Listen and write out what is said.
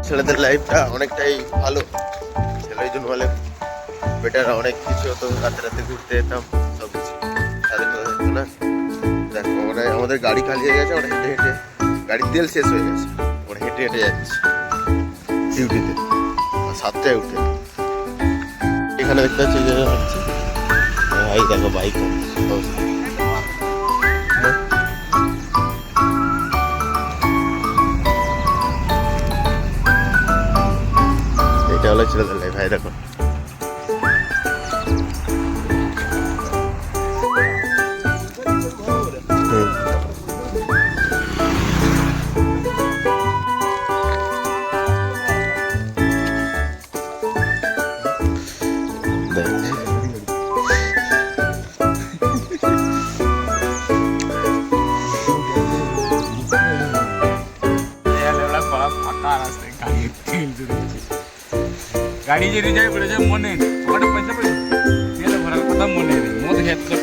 ছেলেদের লাইফটা অনেকটাই ভালো, ছেলের জন্য বলে বেটার, অনেক কিছু হতো, রাতে রাতে ঘুরতে যেতাম, সব কিছু স্বাধীনতা হতো না। দেখো আমরা আমাদের গাড়ি খালি হয়ে গেছে, আমরা হেঁটে হেঁটে, গাড়ির তেল শেষ হয়ে গেছে, আমরা হেঁটে হেঁটে যাচ্ছি ডিউটিতে 7টায় উঠে। এখানে দেখতে পাচ্ছি যে হচ্ছে এই দেখো বাইক এটা হলো ছেলেদের লাইফ। ভাই দেখো गाड़ी जे रिजर्व करे जे मने छोटे पैसा पे तेल भरल खत्म मने मत हेत